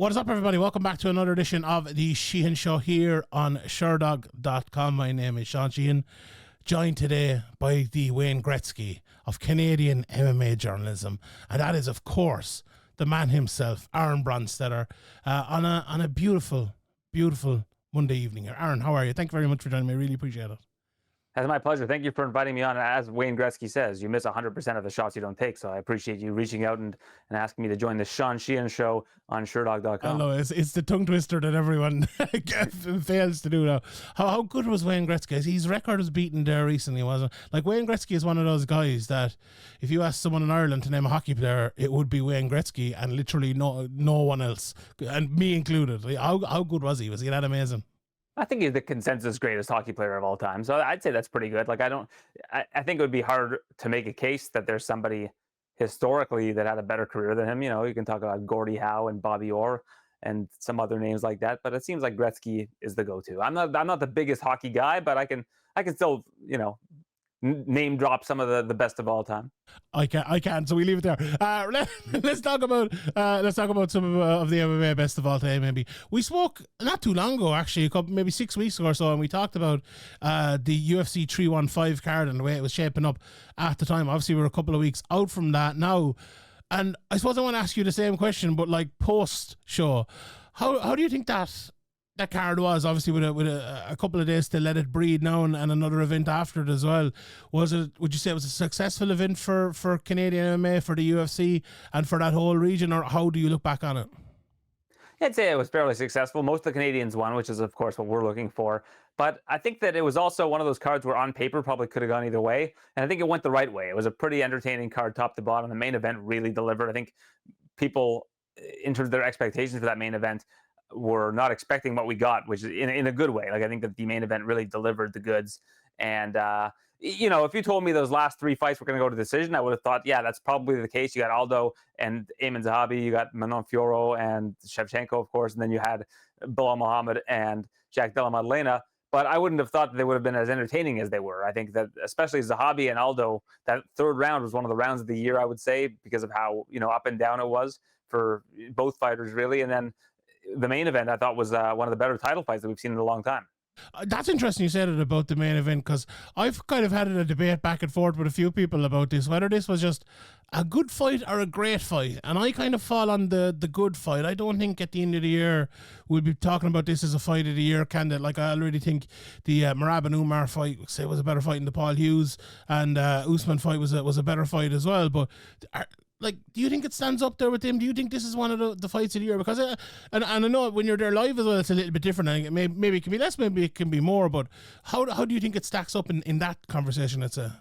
What is up, everybody? Welcome back to another edition of the Sheehan Show here on Sherdog.com. My name is Sean Sheehan, joined today by the Wayne Gretzky of Canadian MMA journalism, and that is, of course, the man himself, Aaron Bronsteter, on a beautiful, beautiful Monday evening here. Aaron, how are you? Thank you very much for joining me. I really appreciate it. That's my pleasure. Thank you for inviting me on. As Wayne Gretzky says, you miss 100% of the shots you don't take. So I appreciate you reaching out and asking me to join the Sean Sheehan Show on Sherdog.com. Hello, it's the tongue twister that everyone fails to do now. How good was Wayne Gretzky? His record was beaten there recently, wasn't it? Like, Wayne Gretzky is one of those guys that if you ask someone in Ireland to name a hockey player, it would be Wayne Gretzky and literally no one else, and me included. How good was he? Was he that amazing? I think he's the consensus greatest hockey player of all time. So I'd say that's pretty good. Like, I think it would be hard to make a case that there's somebody historically that had a better career than him. You know, you can talk about Gordie Howe and Bobby Orr and some other names like that, but it seems like Gretzky is the go-to. I'm not the biggest hockey guy, but I can still, you know, name drop some of the best of all time. I can. So we leave it there. Let's talk about some of the MMA best of all time. Maybe we spoke not too long ago, actually, maybe 6 weeks ago or so, and we talked about the UFC 315 card and the way it was shaping up at the time. Obviously, we're a couple of weeks out from that now, and I suppose I want to ask you the same question, but like post show, how do you think that card was? Obviously with a couple of days to let it breathe now and another event after it as well. Would you say it was a successful event for Canadian MMA, for the UFC and for that whole region, or how do you look back on it? I'd say it was fairly successful. Most of the Canadians won, which is of course what we're looking for. But I think that it was also one of those cards where on paper probably could have gone either way. And I think it went the right way. It was a pretty entertaining card top to bottom. The main event really delivered. I think people, in terms of their expectations for that main event, were not expecting what we got, which is in a good way. Like, I think that the main event really delivered the goods. And, you know, if you told me those last three fights were going to go to decision, I would have thought, yeah, that's probably the case. You got Aldo and Ayman Zahabi, you got Manon Fiorot and Shevchenko, of course, and then you had Maddalena-Muhammad and Della Maddalena. But I wouldn't have thought that they would have been as entertaining as they were. I think that especially Zahabi and Aldo, that third round was one of the rounds of the year, I would say, because of how, you know, up and down it was for both fighters, really. And then the main event, I thought, was one of the better title fights that we've seen in a long time. That's interesting you said it about the main event, because I've kind of had a debate back and forth with a few people about this, whether this was just a good fight or a great fight. And I kind of fall on the good fight. I don't think at the end of the year we'll be talking about this as a fight of the year candidate. Like, I already think the Merab and Umar fight, say, was a better fight than the Paul Hughes, and Usman fight was a better fight as well. But like, do you think it stands up there with him? Do you think this is one of the fights of the year? Because and I know when you're there live as well, it's a little bit different. I think maybe it can be less, maybe it can be more. But how do you think it stacks up in that conversation? Well,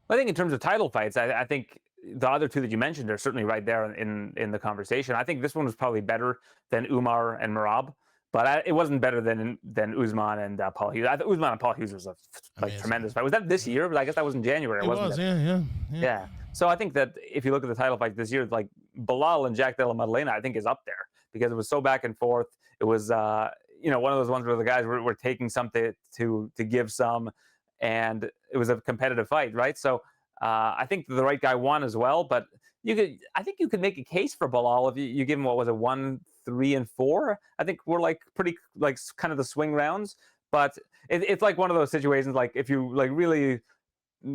I think in terms of title fights, I think the other two that you mentioned are certainly right there in the conversation. I think this one was probably better than Umar and Merab, but it wasn't better than Usman and Paul Hughes. I thought Usman and Paul Hughes was a tremendous fight. Was that this year? But I guess that was in January, wasn't it? Yeah. So I think that if you look at the title fight this year, like Belal and Della Maddalena, I think is up there because it was so back and forth. It was, you know, one of those ones where the guys were taking something to give some, and it was a competitive fight, right? So I think the right guy won as well. But I think you could make a case for Belal if you give him, what was it, 1, 3, and 4. I think we're like pretty like kind of the swing rounds. But it's like one of those situations, like if you like really,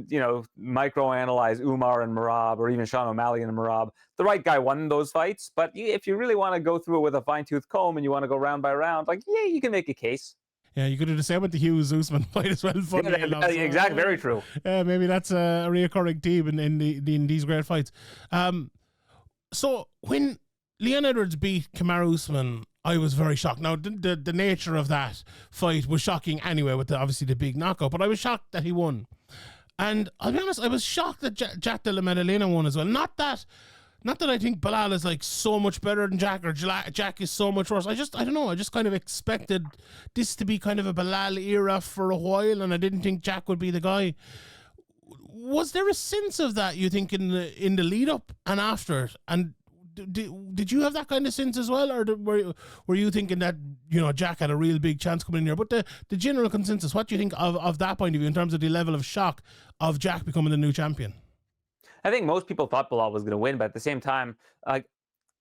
you know, microanalyze Umar and Merab, or even Sean O'Malley and Merab, the right guy won those fights. But if you really want to go through it with a fine-tooth comb and you want to go round by round, like, yeah, you can make a case. Yeah, you could do the same with the Hughes Usman fight as well. Exactly, very true. Maybe that's a reoccurring theme in these great fights. So when Leon Edwards beat Kamaru Usman, I was very shocked. Now, the nature of that fight was shocking anyway, with obviously the big knockout, but I was shocked that he won. And I'll be honest, I was shocked that Della Maddalena won as well. Not that I think Belal is like so much better than Jack, or Jack is so much worse. I don't know. I just kind of expected this to be kind of a Belal era for a while, and I didn't think Jack would be the guy. Was there a sense of that, you think, in the lead up and after it? And did you have that kind of sense as well, or were you thinking that, you know, Jack had a real big chance coming in here? But the general consensus, what do you think of that point of view in terms of the level of shock of Jack becoming the new champion? I think most people thought Belal was going to win, but at the same time, like,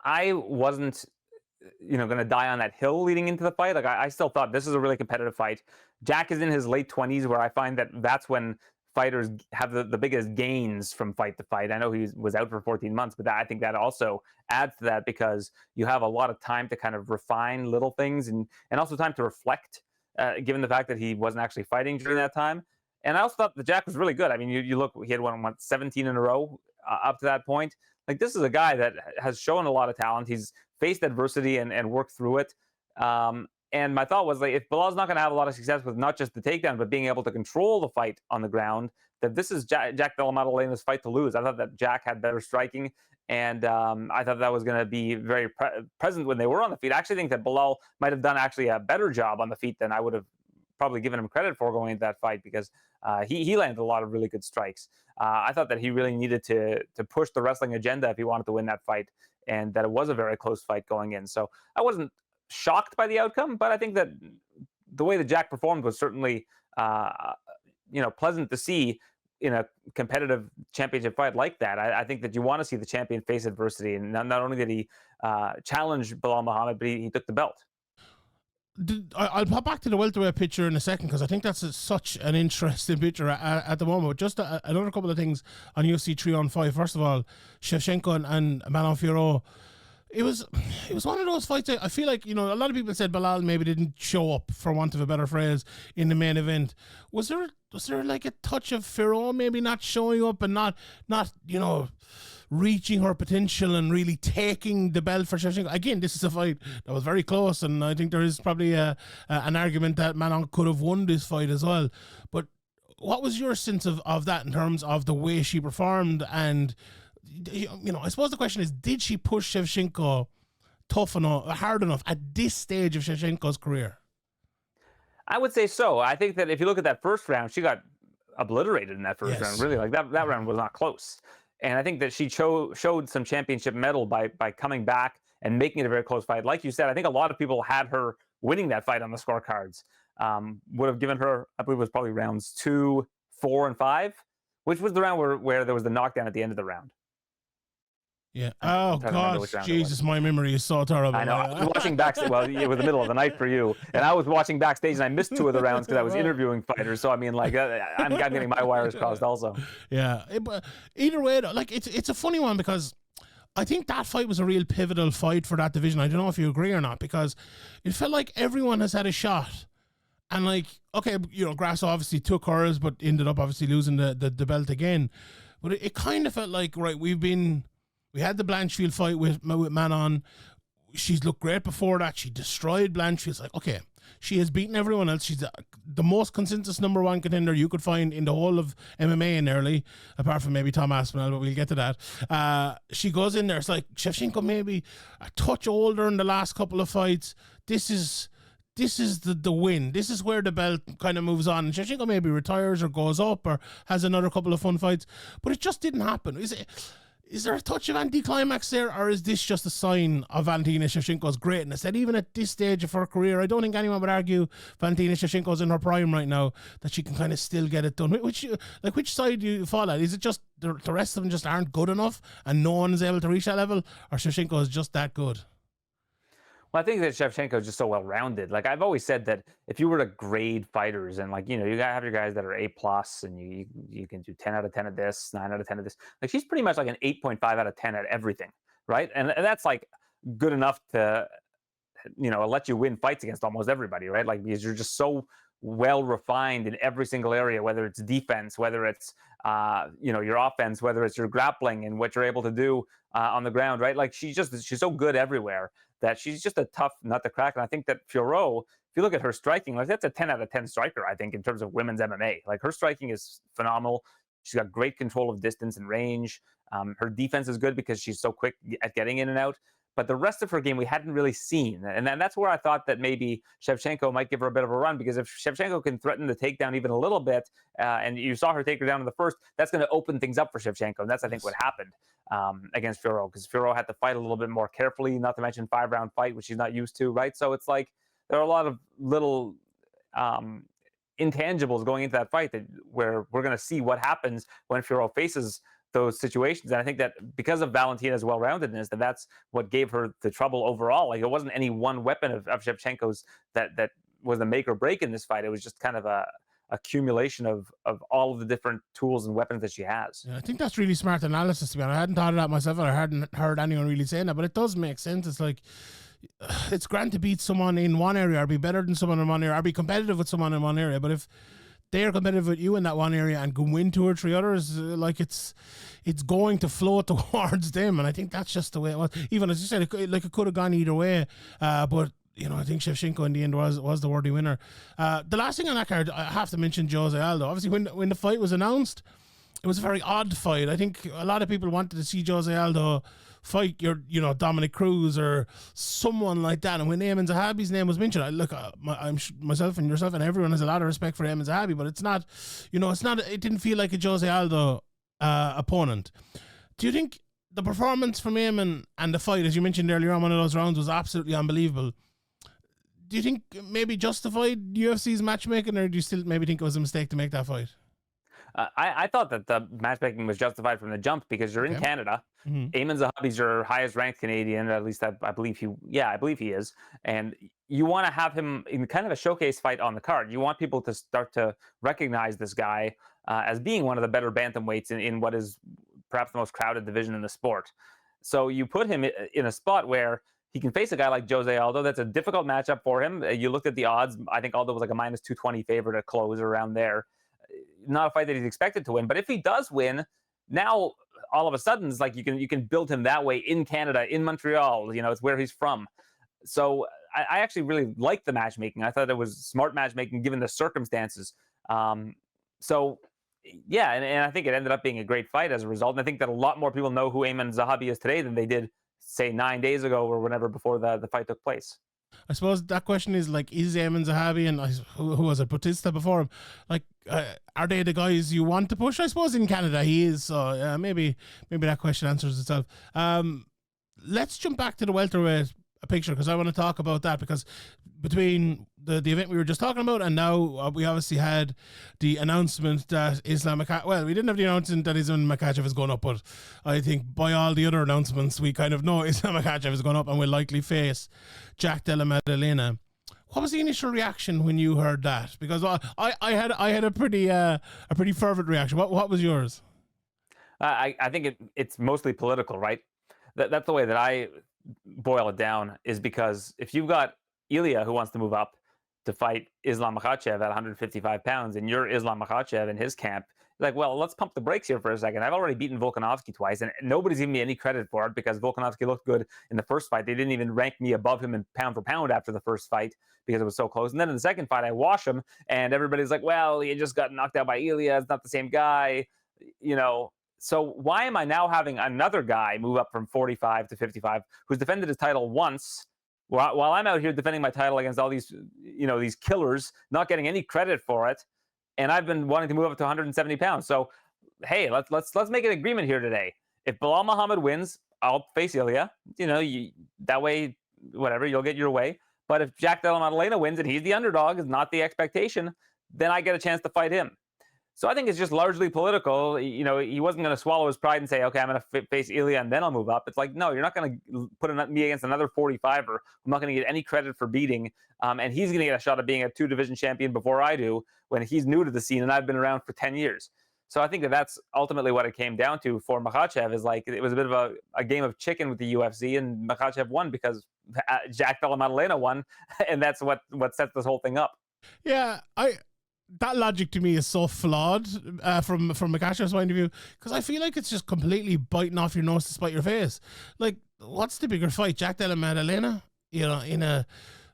I wasn't going to die on that hill leading into the fight. Like I still thought this is a really competitive fight. Jack is in his late 20s, where I find that that's when fighters have the biggest gains from fight to fight. I know he was out for 14 months, but I think that also adds to that, because you have a lot of time to kind of refine little things, and also time to reflect, given the fact that he wasn't actually fighting during that time. And I also thought the Jack was really good. I mean, you look, he had won 17 in a row up to that point. Like, this is a guy that has shown a lot of talent. He's faced adversity and worked through it. And my thought was, like, if Bilal's not going to have a lot of success with not just the takedown, but being able to control the fight on the ground, that this is Jack Della Maddalena's fight to lose. I thought that Jack had better striking, and I thought that was going to be very present when they were on the feet. I actually think that Bilal might have done actually a better job on the feet than I would have probably given him credit for going into that fight, because he landed a lot of really good strikes. I thought that he really needed to push the wrestling agenda if he wanted to win that fight, and that it was a very close fight going in. So I wasn't shocked by the outcome, but I think that the way that Jack performed was certainly pleasant to see in a competitive championship fight like that. I think that you want to see the champion face adversity, and not only did he challenge Bilal Muhammad, but he took the belt. I'll pop back to the welterweight picture in a second, because I think that's such an interesting picture at the moment. But just another couple of things on UFC 3-on-5. First of all, Shevchenko and Manon Fiorot. It was one of those fights. I feel like, a lot of people said Bilal maybe didn't show up, for want of a better phrase, in the main event. Was there like a touch of Fiorot maybe not showing up and not reaching her potential and really taking the belt for Shevchenko? Again, this is a fight that was very close, and I think there is probably an argument that Manon could have won this fight as well. But what was your sense of that in terms of the way she performed? And I suppose the question is, did she push Shevchenko hard enough at this stage of Shevchenko's career? I would say so. I think that if you look at that first round, she got obliterated in that first round. Really, like that round was not close. And I think that she showed some championship mettle by coming back and making it a very close fight. Like you said, I think a lot of people had her winning that fight on the scorecards. Would have given her, I believe it was probably rounds 2, 4, and 5, which was the round where there was the knockdown at the end of the round. Yeah. Oh, God. Jesus, my memory is so terrible. I know. I was watching backstage. Well, it was the middle of the night for you. And I was watching backstage, and I missed 2 of the rounds because I was interviewing fighters. So, I mean, like, I'm getting my wires crossed also. Yeah. But either way, like, it's a funny one, because I think that fight was a real pivotal fight for that division. I don't know if you agree or not, because it felt like everyone has had a shot. And, like, okay, Grasso obviously took hers, but ended up obviously losing the belt again. But it kind of felt like, right, we had the Blanchfield fight with Manon. She's looked great before that. She destroyed Blanchfield. It's like, okay, she has beaten everyone else. She's the most consensus number 1 contender you could find in the whole of MMA in early, apart from maybe Tom Aspinall, but we'll get to that. She goes in there. It's like Shevchenko maybe a touch older in the last couple of fights. This is the win. This is where the belt kind of moves on. And Shevchenko maybe retires or goes up or has another couple of fun fights, but it just didn't happen. Is there a touch of anticlimax there, or is this just a sign of Valentina Shevchenko's greatness? That even at this stage of her career, I don't think anyone would argue Valentina Shevchenko's in her prime right now, that she can kind of still get it done. Which side do you fall at? Is it just the rest of them just aren't good enough and no one is able to reach that level, or Shevchenko is just that good? Well, I think that Shevchenko is just so well-rounded. Like, I've always said that if you were to grade fighters, and, like, you gotta have your guys that are A+, and you can do 10 out of 10 of this, 9 out of 10 of this. Like, she's pretty much like an 8.5 out of 10 at everything, right? And that's, like, good enough to, let you win fights against almost everybody, right? Like, because you're just so well-refined in every single area, whether it's defense, whether it's, your offense, whether it's your grappling and what you're able to do on the ground, right? Like, she's so good everywhere that she's just a tough nut to crack. And I think that Fiorot, if you look at her striking, like, that's a 10 out of 10 striker, I think, in terms of women's MMA. Like, her striking is phenomenal. She's got great control of distance and range. Her defense is good because she's so quick at getting in and out. But the rest of her game we hadn't really seen. And that's where I thought that maybe Shevchenko might give her a bit of a run, because if Shevchenko can threaten the takedown even a little bit, and you saw her take her down in the first, that's going to open things up for Shevchenko. And that's, I think, what happened against Fiorot, because Fiorot had to fight a little bit more carefully, not to mention 5-round fight, which she's not used to, right? So it's like there are a lot of little intangibles going into that fight where we're going to see what happens when Fiorot faces those situations. And I think that because of Valentina's well-roundedness, that's what gave her the trouble overall. Like, it wasn't any one weapon of Shevchenko's that was the make or break in this fight. It was just kind of a accumulation of all of the different tools and weapons that she has. Yeah, I think that's really smart analysis, to be honest. I hadn't thought of that myself, and I hadn't heard anyone really saying that, but it does make sense. It's like, it's grand to beat someone in one area, or be better than someone in one area, or be competitive with someone in one area, but if they're competitive with you in that one area and can win 2 or 3 others, like, it's going to flow towards them, and I think that's just the way it was. Even as you said, it could have gone either way, but I think Shevchenko in the end was the worthy winner. The last thing on that card, I have to mention Jose Aldo. Obviously, when the fight was announced, it was a very odd fight. I think a lot of people wanted to see Jose Aldo fight Dominic Cruz or someone like that. And when Eamon Zahabi's name was mentioned, I'm myself and yourself and everyone has a lot of respect for Eamon Zahabi, but it's not, it didn't feel like a Jose Aldo opponent. Do you think the performance from Eamon and the fight, as you mentioned earlier on, one of those rounds was absolutely unbelievable? Do you think maybe justified UFC's matchmaking, or do you still maybe think it was a mistake to make that fight? I thought that the matchmaking was justified from the jump, because you're in Canada. Mm-hmm. Eamon Zahabi's your highest ranked Canadian, at least I believe he is. And you want to have him in kind of a showcase fight on the card. You want people to start to recognize this guy as being one of the better bantamweights in what is perhaps the most crowded division in the sport. So you put him in a spot where he can face a guy like Jose Aldo. That's a difficult matchup for him. You looked at the odds. I think Aldo was like a minus 220 favorite at close, around there. Not a fight that he's expected to win. But if he does win, now all of a sudden it's like you can build him that way in Canada, in Montreal. It's where he's from. So I actually really liked the matchmaking. I thought it was smart matchmaking given the circumstances. So yeah, and I think it ended up being a great fight as a result. And I think that a lot more people know who Eamon Zahabi is today than they did, say, 9 days ago or whenever before the fight took place. I suppose that question is like, is Eamon Zahabi and who was it, Bautista before him, like, are they the guys you want to push? I suppose in Canada he is, so maybe that question answers itself. Let's jump back to the welterweight picture, because I want to talk about that, because between the event we were just talking about and now we obviously had the announcement that Islam Makhachev, well, we didn't have the announcement that Islam Makhachev is going up, but I think by all the other announcements we kind of know Islam Makhachev is going up and will likely face Jack Della Maddalena. What was the initial reaction when you heard that? Because I had a pretty fervent reaction. What was yours? I think it's mostly political, right? That's the way that I boil it down, is because if you've got Ilia who wants to move up to fight Islam Makhachev at 155 pounds, and you're Islam Makhachev in his camp, like, well, let's pump the brakes here for a second. I've already beaten Volkanovski twice, and nobody's giving me any credit for it, because Volkanovski looked good in the first fight. They didn't even rank me above him in pound for pound after the first fight because it was so close. And then in the second fight, I wash him, and everybody's like, well, he just got knocked out by Ilia. It's not the same guy, So why am I now having another guy move up from 45 to 55 who's defended his title once, while I'm out here defending my title against all these, these killers, not getting any credit for it, and I've been wanting to move up to 170 pounds. So, hey, let's make an agreement here today. If Belal Muhammad wins, I'll face Ilia. That way, whatever, you'll get your way. But if Jack Della Maddalena wins and he's the underdog, is not the expectation, then I get a chance to fight him. So I think it's just largely political. He wasn't going to swallow his pride and say, okay, I'm going to face Ilia and then I'll move up. It's like, no, you're not going to put me against another 45er. I'm not going to get any credit for beating. And he's going to get a shot at being a 2-division champion before I do, when he's new to the scene and I've been around for 10 years. So I think that's ultimately what it came down to for Makhachev, is like, it was a bit of a game of chicken with the UFC, and Makhachev won because Jack Della Maddalena won. And that's what sets this whole thing up. Yeah, that logic to me is so flawed from Makhachev's point of view, because I feel like it's just completely biting off your nose to spite your face. Like, what's the bigger fight, Jack Della Maddalena, in a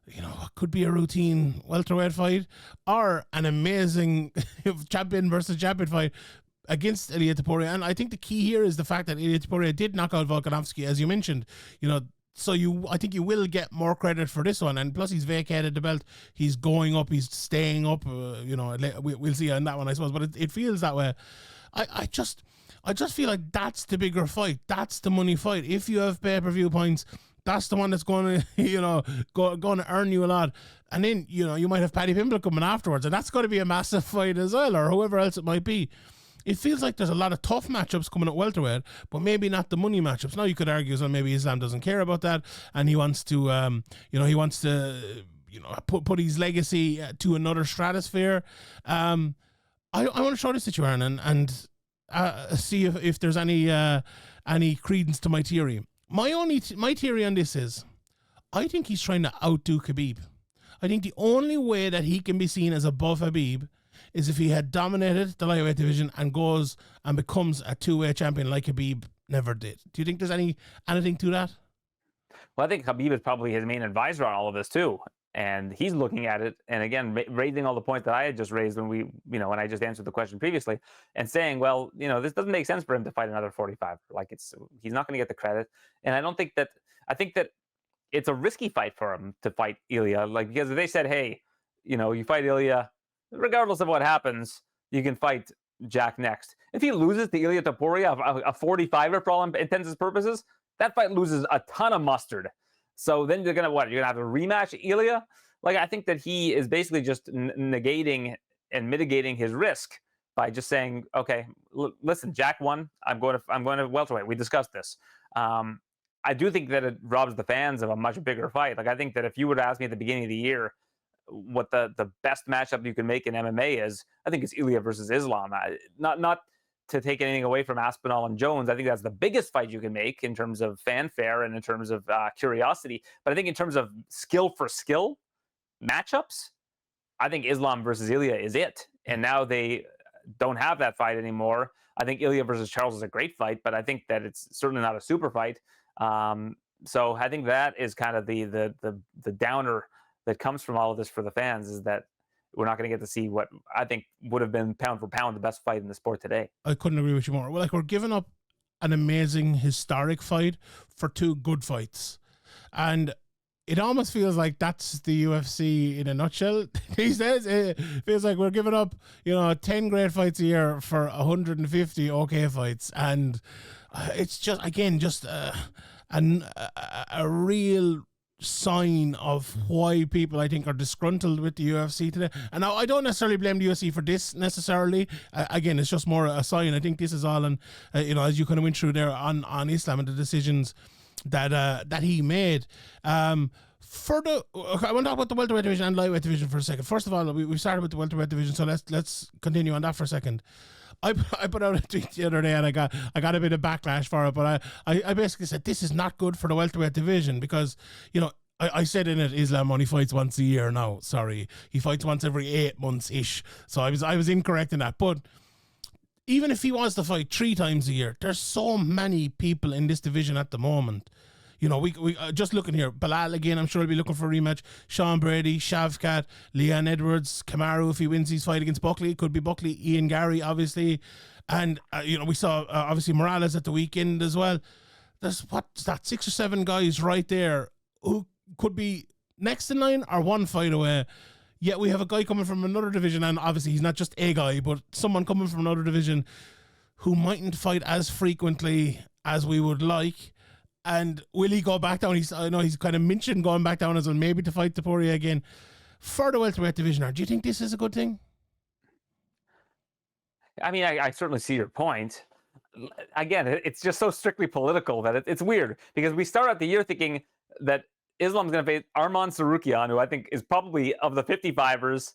what could be a routine welterweight fight, or an amazing champion versus champion fight against Ilia Topuria? And I think the key here is the fact that Ilia Topuria did knock out Volkanovski, as you mentioned. So I think you will get more credit for this one, and plus he's vacated the belt. He's going up. He's staying up. We'll see on that one, I suppose. But it feels that way. I just feel like that's the bigger fight. That's the money fight. If you have pay-per-view points, that's the one that's going to going to earn you a lot. And then you might have Paddy Pimblett coming afterwards, and that's going to be a massive fight as well, or whoever else it might be. it feels like there's a lot of tough matchups coming at welterweight, but maybe not the money matchups. Now you could argue, so maybe Islam doesn't care about that, and he wants to, put his legacy to another stratosphere. I want to show this to you, Aaron, and see if there's any credence to my theory. My theory on this is, I think he's trying to outdo Khabib. I think the only way that he can be seen as above Khabib is if he had dominated the lightweight division and goes and becomes a two-way champion like Khabib never did. Do you think there's anything to that? Well, I think Khabib is probably his main advisor on all of this too. And he's looking at it, and again, raising all the points that I had just raised when when I just answered the question previously, and saying, well, this doesn't make sense for him to fight another 45. Like, he's not going to get the credit. And I think that it's a risky fight for him to fight Ilia. Like, because if they said, hey, you fight Ilia, regardless of what happens, you can fight Jack next. If he loses to Ilia Topuria, a 45er for all intents and purposes, that fight loses a ton of mustard. So then you're going to have to rematch Ilia? Like, I think that he is basically just negating and mitigating his risk by just saying, okay, listen, Jack won. I'm going to welterweight. We discussed this. I do think that it robs the fans of a much bigger fight. Like, I think that if you would ask me at the beginning of the year what the best matchup you can make in MMA is, I think it's Ilia versus Islam. Not to take anything away from Aspinall and Jones. I think that's the biggest fight you can make in terms of fanfare and in terms of curiosity. But I think in terms of skill for skill matchups, I think Islam versus Ilia is it. And now they don't have that fight anymore. I think Ilia versus Charles is a great fight, but I think that it's certainly not a super fight. So I think that is kind of the downer that comes from all of this for the fans, is that we're not going to get to see what I think would have been pound for pound the best fight in the sport today. I couldn't agree with you more. Well, like, we're giving up an amazing historic fight for two good fights, and it almost feels like that's the UFC in a nutshell these days. It feels like we're giving up 10 great fights a year for 150 okay fights, and it's just, again, just a real sign of why people, I think, are disgruntled with the UFC today. And now, I don't necessarily blame the UFC for this necessarily. Again, it's just more a sign. I think this is all on, as you kind of went through there on Islam and the decisions that he made. I want to talk about the welterweight division and lightweight division for a second. First of all, we started with the welterweight division, so let's continue on that for a second. I put out a tweet the other day, and I got a bit of backlash for it, but I basically said this is not good for the welterweight division because, I said in it, Islam only fights once a year now. Sorry, he fights once every 8 months ish. So I was incorrect in that. But even if he was to fight 3 times a year, there's so many people in this division at the moment. We just looking here. Bilal again, I'm sure he'll be looking for a rematch. Sean Brady, Shavkat, Leon Edwards, Kamaru, if he wins his fight against Buckley, it could be Buckley, Ian Gary, obviously. And, we saw, obviously, Morales at the weekend as well. There's, 6 or 7 guys right there who could be next in line or one fight away. Yet we have a guy coming from another division, and obviously he's not just a guy, but someone coming from another division who mightn't fight as frequently as we would like. And will he go back down? I know he's kind of mentioned going back down as well, maybe to fight Topuria again for the welterweight division. Do you think this is a good thing? I mean, I certainly see your point. Again, it's just so strictly political that it's weird, because we start out the year thinking that Islam's going to face Arman Sarukian, who I think is probably, of the 55ers,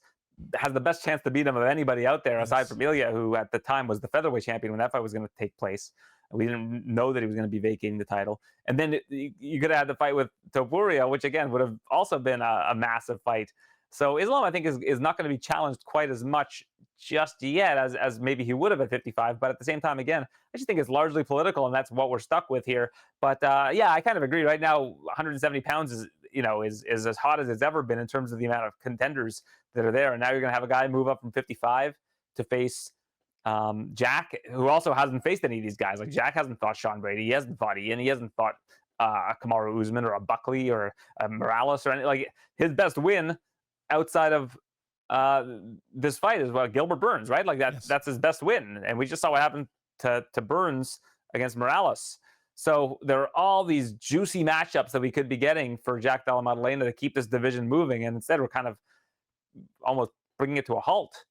has the best chance to beat him of anybody out there, aside from Ilia, who at the time was the featherweight champion when that fight was going to take place. We didn't know that he was going to be vacating the title. And then you could have had the fight with Topuria, which again would have also been a massive fight. So Islam, I think, is not going to be challenged quite as much just yet as maybe he would have at 55. But at the same time, again, I just think it's largely political, and that's what we're stuck with here. But yeah, I kind of agree. Right now, 170 pounds is as hot as it's ever been in terms of the amount of contenders that are there. And now you're going to have a guy move up from 55 to face Jack, who also hasn't faced any of these guys. Like, Jack hasn't fought Sean Brady, he hasn't fought Ian, he hasn't fought a Kamaru Usman or a Buckley or a Morales or anything. Like, his best win outside of this fight is Gilbert Burns, right? Like, that's his best win, and we just saw what happened to Burns against Morales. So there are all these juicy matchups that we could be getting for Jack Della Maddalena to keep this division moving, and instead we're kind of almost bringing it to a halt.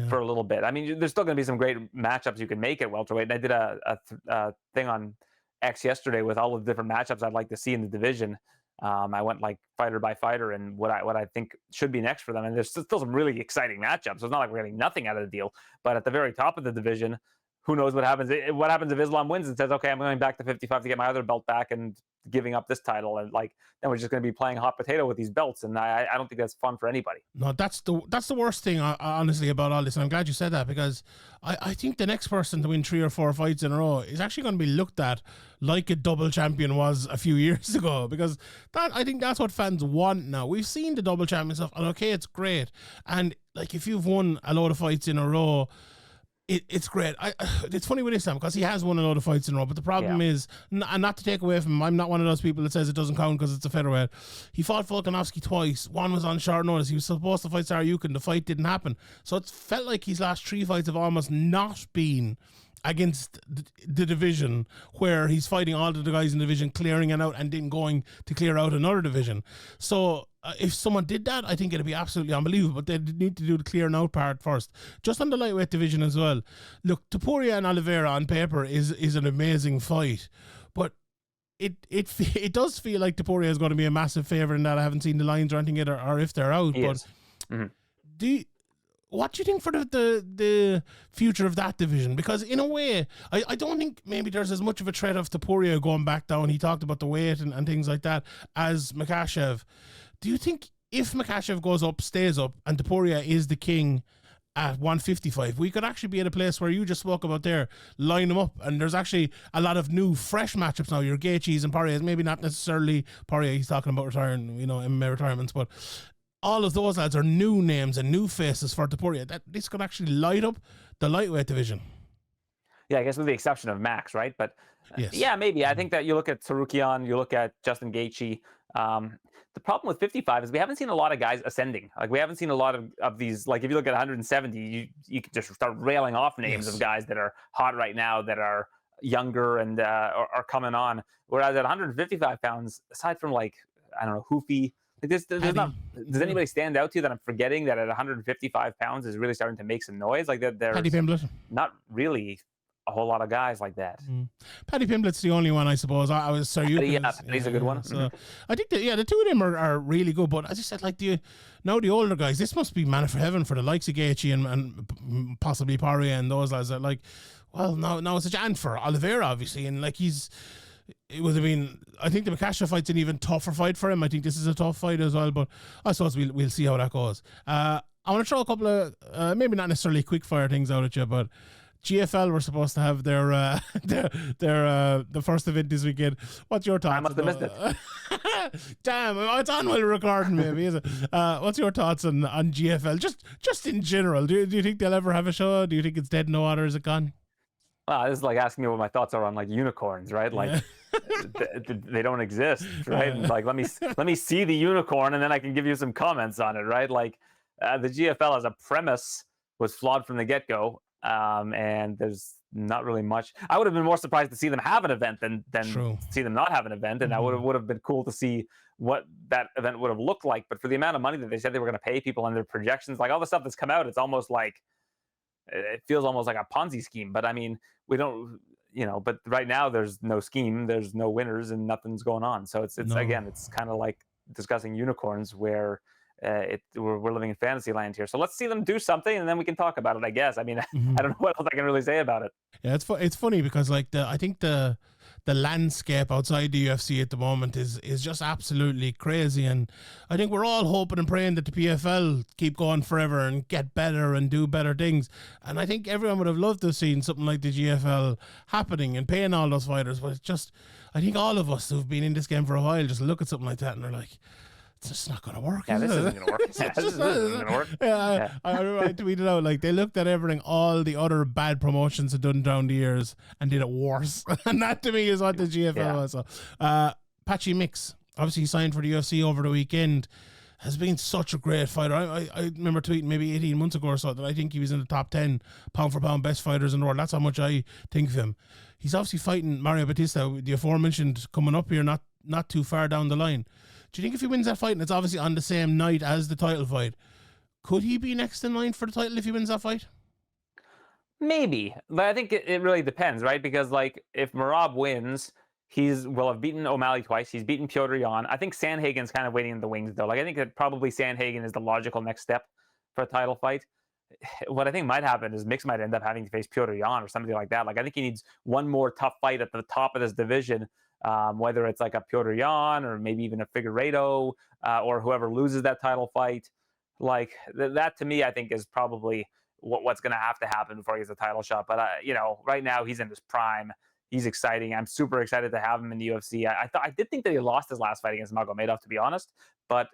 for a little bit. I mean, there's still going to be some great matchups you can make at welterweight. And I did a thing on X yesterday with all of the different matchups I'd like to see in the division. I went like fighter by fighter and what I think should be next for them. And there's still some really exciting matchups. So it's not like we're getting nothing out of the deal. But at the very top of the division, who knows what happens? What happens if Islam wins and says, okay, I'm going back to 55 to get my other belt back and giving up this title, and like then we're just going to be playing hot potato with these belts, and I don't think that's fun for anybody. No, that's the worst thing, honestly, about all this. And I'm glad you said that, because I think the next person to win 3 or 4 fights in a row is actually going to be looked at like a double champion was a few years ago, because I think that's what fans want now. We've seen the double champion stuff, and okay, it's great, and like if you've won a load of fights in a row, it's great. It's funny with Islam because he has won a lot of fights in a row, but the problem is, and not to take away from him, I'm not one of those people that says it doesn't count because it's a featherweight. He fought Volkanovski twice. One was on short notice. He was supposed to fight Saryukin. The fight didn't happen. So it felt like his last 3 fights have almost not been against the division, where he's fighting all of the guys in the division, clearing it out, and then going to clear out another division. So if someone did that, I think it'd be absolutely unbelievable, but they need to do the clearing out part first. Just on the lightweight division as well. Look, Topuria and Oliveira on paper is an amazing fight, but it does feel like Topuria is going to be a massive favourite in that. I haven't seen the lines or anything yet, or if they're out. What do you think for the future of that division? Because in a way, I don't think maybe there's as much of a threat of Topuria going back down. He talked about the weight and things like that as Makhachev. Do you think if Makhachev goes up, stays up, and Topuria is the king at 155, we could actually be at a place where you just spoke about there, line them up, and there's actually a lot of new, fresh matchups now. Your Gaethjes and Poiriers, maybe not necessarily Poirier, he's talking about retiring, MMA retirements, but all of those lads are new names and new faces for Topuria. This could actually light up the lightweight division. Yeah, I guess with the exception of Max, right? But yes. Yeah, maybe. I think that you look at Sarukian, you look at Justin Gaethje. The problem with 55 is we haven't seen a lot of guys ascending. Like we haven't seen a lot of these. Like if you look at 170, you could just start railing off names of guys that are hot right now, that are younger and are coming on. Whereas at 155 pounds, aside from like, I don't know, Hoofy, like there's not. Does anybody stand out to you that I'm forgetting that at 155 pounds is really starting to make some noise? Like that, there's not really a whole lot of guys like that. Paddy Pimblett's the only one, I suppose. I was sorry. He's a good one. So I think the two of them are really good. But as I said, like the older guys, this must be manna for heaven for the likes of Gaethje and possibly Poirier and those guys. That like, well, now it's a chance for Oliveira, obviously, and like it would have been. I think the Makhachev fight's an even tougher fight for him. I think this is a tough fight as well. But I suppose we'll see how that goes. I want to throw a couple of maybe not necessarily quick fire things out at you, but GFL were supposed to have their the first event this weekend. What's your thoughts? I must have missed it. Damn, it's on while recording, maybe, is it? What's your thoughts on GFL? Just in general. Do you think they'll ever have a show? Do you think it's dead in the water? Is it gone? This is like asking me what my thoughts are on like unicorns, right? Like they don't exist, right? And like let me see the unicorn and then I can give you some comments on it, right? Like the GFL as a premise was flawed from the get-go. And there's not really much. I would have been more surprised to see them have an event than see them not have an event, and I would have been cool to see what that event would have looked like. But for the amount of money that they said they were going to pay people and their projections, like all the stuff that's come out, it's almost like it feels almost like a Ponzi scheme. But I mean, we don't, But right now there's no scheme, there's no winners, and nothing's going on. So it's again, it's kind of like discussing unicorns where. We're living in fantasy land here, so let's see them do something, and then we can talk about it. I guess. I mean, I don't know what else I can really say about it. Yeah, it's funny because like I think the landscape outside the UFC at the moment is just absolutely crazy, and I think we're all hoping and praying that the PFL keep going forever and get better and do better things. And I think everyone would have loved to have seen something like the GFL happening and paying all those fighters, but it's just, I think all of us who've been in this game for a while just look at something like that and they're like, it's just not going to work. Yeah, this isn't going to work. This isn't going to work. Yeah. I tweeted out, like, they looked at everything, all the other bad promotions had done down the years and did it worse. And that to me is what the GFL was. So, Patchy Mix, obviously he signed for the UFC over the weekend, has been such a great fighter. I remember tweeting maybe 18 months ago or so that I think he was in the top 10 pound for pound best fighters in the world. That's how much I think of him. He's obviously fighting Mario Batista, the aforementioned, coming up here, not too far down the line. Do you think if he wins that fight, and it's obviously on the same night as the title fight, Could he be next in line for the title if he wins that fight? Maybe, but I think it really depends, right? Because like if Merab wins, will have beaten O'Malley twice. He's beaten Petr Yan. I think Sandhagen's kind of waiting in the wings though. Like I think that probably Sandhagen is the logical next step for a title fight. What I think might happen is Mix might end up having to face Petr Yan or something like that. Like I think he needs one more tough fight at the top of this division, whether it's like a Petr Yan or maybe even a Figueiredo or whoever loses that title fight. Like that to me, I think is probably what's going to have to happen before he gets a title shot. But right now he's in his prime. He's exciting. I'm super excited to have him in the UFC. I did think that he lost his last fight against Magomedov, to be honest. But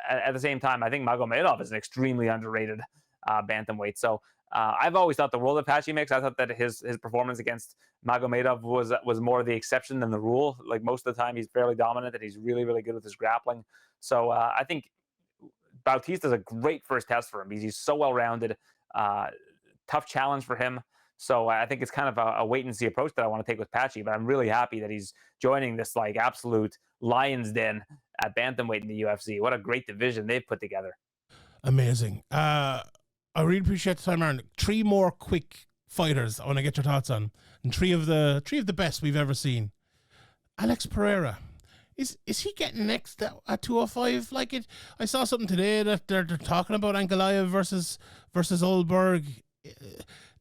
at the same time, I think Magomedov is an extremely underrated bantamweight. So I've always thought the world of Patchy Mix. I thought that his performance against Magomedov was more the exception than the rule. Like most of the time, he's fairly dominant and he's really, really good with his grappling. So I think Bautista's a great first test for him because he's so well-rounded. Tough challenge for him. So I think it's kind of a wait and see approach that I want to take with Patchy, but I'm really happy that he's joining this like absolute lion's den at bantamweight in the UFC. What a great division they've put together. Amazing. I really appreciate the time, Aaron. 3 more quick fighters I want to get your thoughts on, and three of the best we've ever seen. Alex Pereira. Is he getting next at 205? Like it, I saw something today that they're talking about Ankalaev versus Oldberg.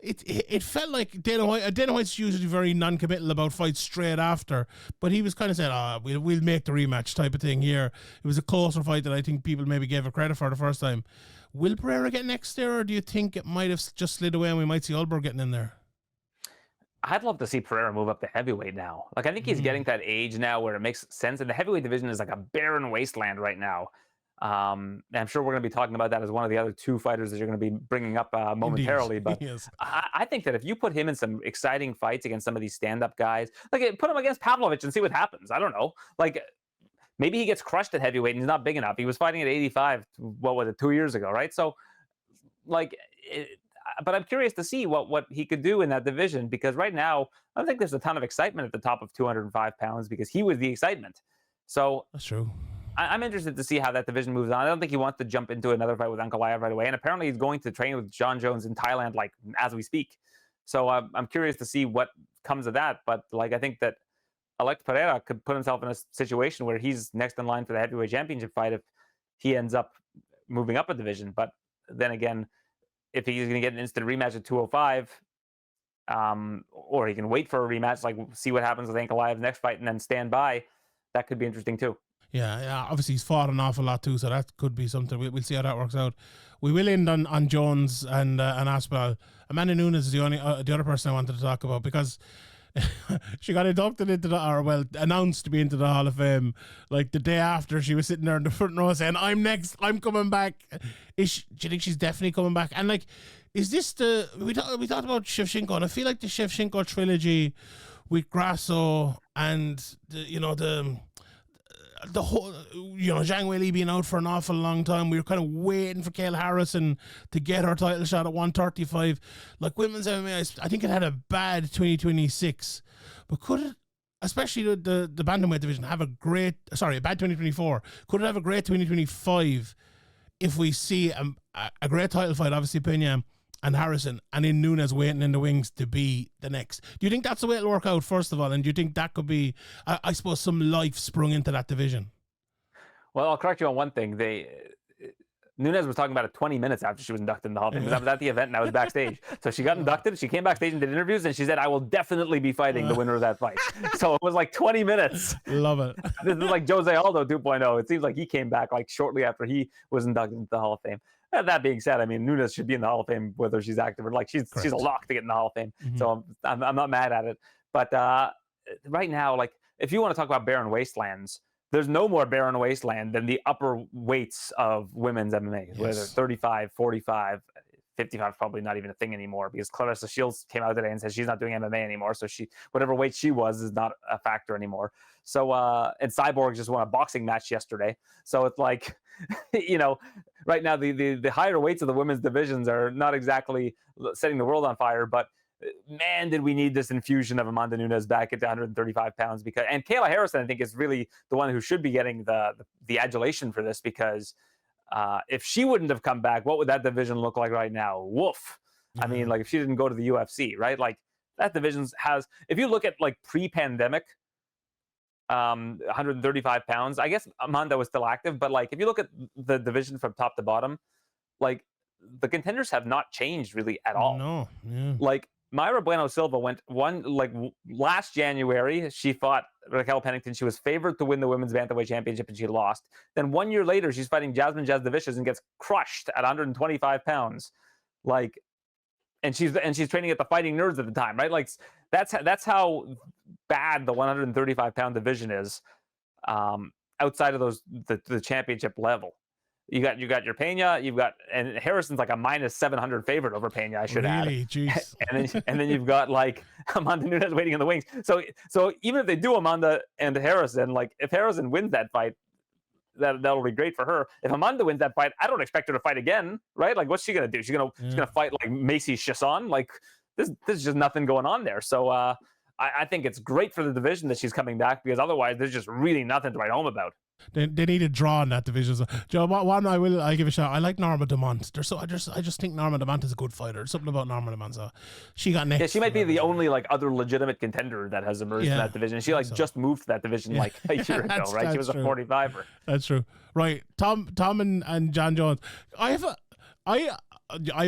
It felt like Dana White's usually very non-committal about fights straight after, but he was kind of saying, we'll make the rematch type of thing here. It was a closer fight that I think people maybe gave her credit for the first time. Will Pereira get next there, or do you think it might have just slid away and we might see Oldberg getting in there? I'd love to see Pereira move up to heavyweight now. Like, I think he's getting to that age now where it makes sense. And the heavyweight division is like a barren wasteland right now. And I'm sure we're going to be talking about that as one of the other 2 fighters that you're going to be bringing up momentarily. Indeed. But yes. I think that if you put him in some exciting fights against some of these stand-up guys, like put him against Pavlovich and see what happens. I don't know. Like, maybe he gets crushed at heavyweight and he's not big enough. He was fighting at 85, what was it, 2 years ago, right? So, like... but I'm curious to see what he could do in that division, because right now I don't think there's a ton of excitement at the top of 205 pounds because he was the excitement. So that's true. I'm interested to see how that division moves on. I don't think he wants to jump into another fight with Ankalaev right away. And apparently he's going to train with Jon Jones in Thailand, like as we speak. So I'm curious to see what comes of that. But like, I think that Alex Pereira could put himself in a situation where he's next in line for the heavyweight championship fight if he ends up moving up a division. But then again, if he's going to get an instant rematch at 205, or he can wait for a rematch, like see what happens with Ankalaev's next fight and then stand by, that could be interesting too. Yeah, obviously he's fought an awful lot too, so that could be something. We'll see how that works out. We will end on Jones and Aspinall. Amanda Nunes is the other person I wanted to talk about, because she got inducted into announced to be into the Hall of Fame like the day after. She was sitting there in the front row saying, "I'm next, I'm coming back." Do you think she's definitely coming back? And like, is this we talked about Shevchenko, and I feel like the Shevchenko trilogy with Grasso and the whole, Zhang Weili being out for an awful long time. We were kind of waiting for Kale Harrison to get her title shot at 135. Like, women's MMA, I think it had a bad 2026, but could it, especially the bantamweight division, have a bad 2024? Could it have a great 2025 if we see a great title fight, obviously Pena and Harrison, and in Nunes waiting in the wings to be the next? Do you think that's the way it'll work out, first of all? And do you think that could be, I suppose, some life sprung into that division? Well, I'll correct you on one thing. Nunes was talking about it 20 minutes after she was inducted in the Hall of Fame, because I was at the event and I was backstage. So she got inducted, she came backstage and did interviews, and she said, "I will definitely be fighting the winner of that fight." So it was like 20 minutes. Love it. This is like Jose Aldo 2.0. It seems like he came back like shortly after he was inducted into the Hall of Fame. That being said, I mean, Nunes should be in the Hall of Fame whether she's active or like she's a lock to get in the Hall of Fame. Mm-hmm. So I'm not mad at it. But right now, like, if you want to talk about barren wastelands, there's no more barren wasteland than the upper weights of women's MMA, yes. Whether 35, 45, 55 is probably not even a thing anymore, because Clarissa Shields came out today and said she's not doing MMA anymore. So whatever weight she was is not a factor anymore. So, and Cyborg just won a boxing match yesterday. So it's like, right now the higher weights of the women's divisions are not exactly setting the world on fire, but man, did we need this infusion of Amanda Nunes back at 135 pounds, and Kayla Harrison, I think, is really the one who should be getting the adulation for this, because If she wouldn't have come back, what would that division look like right now? Woof. I mean, like if she didn't go to the UFC, right? Like that division has, if you look at like pre-pandemic, 135 pounds, I guess Amanda was still active, but like if you look at the division from top to bottom, like the contenders have not changed really at all. No, yeah. Like Mayra Bueno Silva last January, she fought Raquel Pennington. She was favored to win the women's bantamweight championship and she lost. Then 1 year later, she's fighting Jasmine Jasudavicius and gets crushed at 125 pounds. Like, and she's training at the Fighting Nerds at the time, right? Like that's how bad the 135 pound division is, outside of the championship level. You got your Pena, and Harrison's like a minus 700 favorite over Pena, I should add. Jeez. And then you've got like Amanda Nunes waiting in the wings. So even if they do Amanda and Harrison, like if Harrison wins that fight, that'll be great for her. If Amanda wins that fight, I don't expect her to fight again, right? Like what's she gonna do? She's gonna fight like Macy Chiasson? Like there's just nothing going on there. So I think it's great for the division that she's coming back, because otherwise there's just really nothing to write home about. They need a draw in that division. So, Joe, one I'll give a shout. I like Norma Dumont. I just think Norma Dumont is a good fighter. There's something about Norma Dumont. So she got next. Yeah, she might be the only like other legitimate contender that has emerged in that division. She just moved to that division like a year ago, right? She was a 45er. That's true. Right. Tom and Jon Jones. I've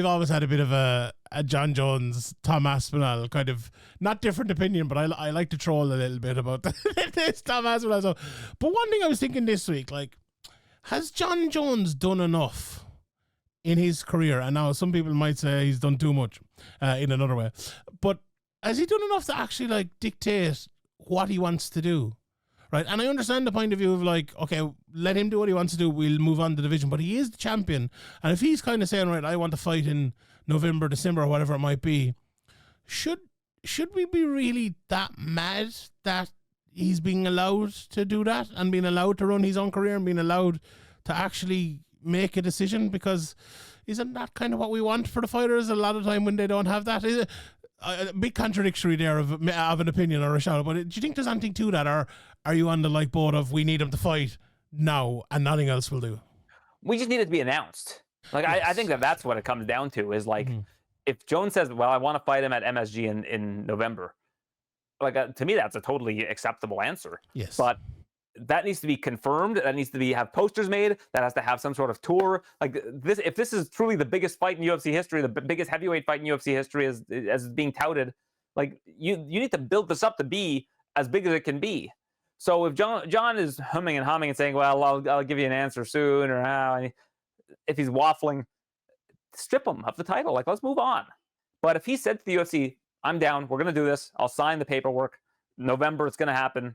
always had a bit of a Jon Jones, Tom Aspinall kind of, not different opinion, but I like to troll a little bit about this Tom Aspinall. So, but one thing I was thinking this week, like, has Jon Jones done enough in his career? And now some people might say he's done too much in another way. But has he done enough to actually like dictate what he wants to do? Right, and I understand the point of view of like, okay, let him do what he wants to do. We'll move on to the division, but he is the champion, and if he's kind of saying, right, I want to fight in November, December, or whatever it might be, should we be really that mad that he's being allowed to do that and being allowed to run his own career and being allowed to actually make a decision? Because isn't that kind of what we want for the fighters a lot of time when they don't have that? Is it a big contradictory there of an opinion or a shout, but do you think there's anything to that, or are you on the like boat of we need him to fight now and nothing else will do? We just need it to be announced. Like yes. I think that's what it comes down to is like, if Jones says, well, I want to fight him at MSG in November, like to me that's a totally acceptable answer. Yes, but that needs to be confirmed. That needs to have posters made. That has to have some sort of tour. Like this, if this is truly the biggest fight in UFC history, the biggest heavyweight fight in UFC history as being touted, like you need to build this up to be as big as it can be. So if Jon is humming and humming and saying, well, I'll give you an answer soon, or if he's waffling, strip him of the title. Like, let's move on. But if he said to the UFC, I'm down, we're going to do this, I'll sign the paperwork, November, it's going to happen,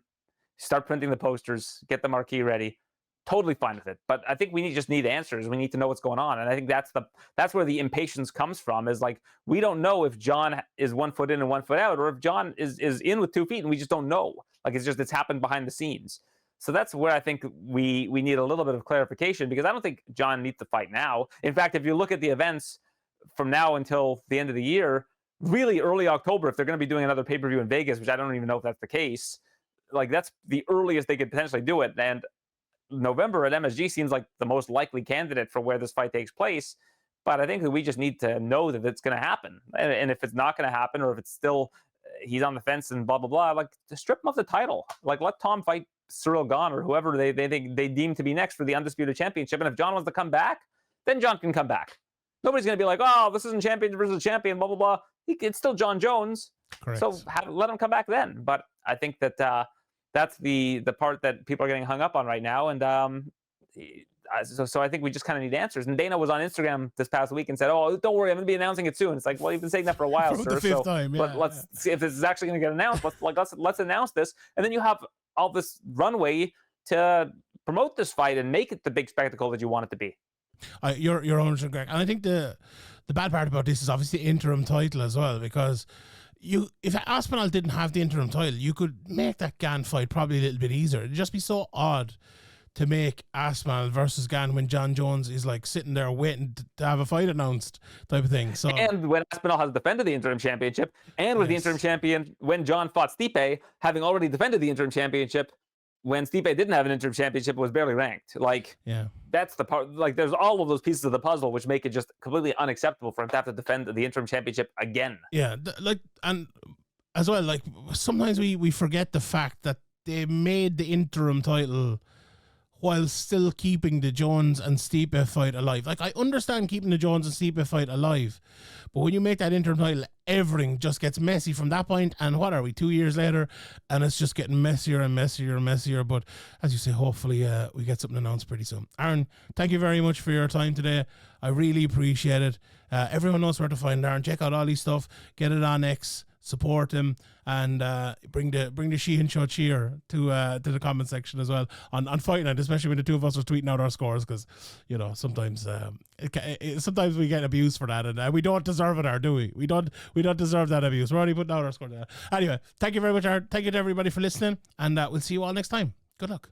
start printing the posters, get the marquee ready, totally fine with it. But I think we just need answers. We need to know what's going on. And I think that's where the impatience comes from, is like, we don't know if Jon is 1 foot in and 1 foot out, or if Jon is in with 2 feet and we just don't know. Like, it's happened behind the scenes. So that's where I think we need a little bit of clarification, because I don't think Jon needs to fight now. In fact, if you look at the events from now until the end of the year, really early October, if they're going to be doing another pay-per-view in Vegas, which I don't even know if that's the case, like that's the earliest they could potentially do it. And November at MSG seems like the most likely candidate for where this fight takes place. But I think that we just need to know that it's going to happen. And if it's not going to happen, or if it's still he's on the fence and blah, blah, blah, like just strip him of the title. Like let Tom fight Cyril Gane or whoever they deem to be next for the Undisputed Championship. And if Jon wants to come back, then Jon can come back. Nobody's going to be like, oh, this isn't champion versus champion, blah, blah, blah. It's still Jon Jones. Correct. So let him come back then. But I think that that's the part that people are getting hung up on right now. And so I think we just kind of need answers. And Dana was on Instagram this past week and said, oh, don't worry, I'm going to be announcing it soon. It's like, well, you've been saying that for a while, sir. The fifth time, yeah, but let's see if this is actually going to get announced. Let's announce this. And then you have all this runway to promote this fight and make it the big spectacle that you want it to be. You're 100% correct. And I think the bad part about this is obviously the interim title as well, because if Aspinall didn't have the interim title, you could make that Gane fight probably a little bit easier. It'd just be so odd to make Aspinall versus Gane when Jon Jones is like sitting there waiting to have a fight announced type of thing. So, and when Aspinall has defended the interim championship, and with the interim champion, when Jon fought Stipe, having already defended the interim championship, when Stipe didn't have an interim championship, was barely ranked. Like, that's the part. Like, there's all of those pieces of the puzzle which make it just completely unacceptable for him to have to defend the interim championship again. Yeah, like, and as well, like, sometimes we forget the fact that they made the interim title while still keeping the Jones and Stipe fight alive. Like, I understand keeping the Jones and Stipe fight alive, but when you make that interim title, everything just gets messy from that point. And what are we, 2 years later? And it's just getting messier and messier and messier. But as you say, hopefully we get something announced pretty soon. Aaron, thank you very much for your time today. I really appreciate it. Everyone knows where to find Aaron. Check out all his stuff. Get it on X. Support him, and bring the Sheehan show cheer to the comment section as well on Fight Night, especially when the two of us are tweeting out our scores, because sometimes sometimes we get abused for that, and we don't deserve it, do we? We don't deserve that abuse. We're already putting out our score. Anyway, thank you very much, Aaron. Thank you to everybody for listening, and we'll see you all next time. Good luck.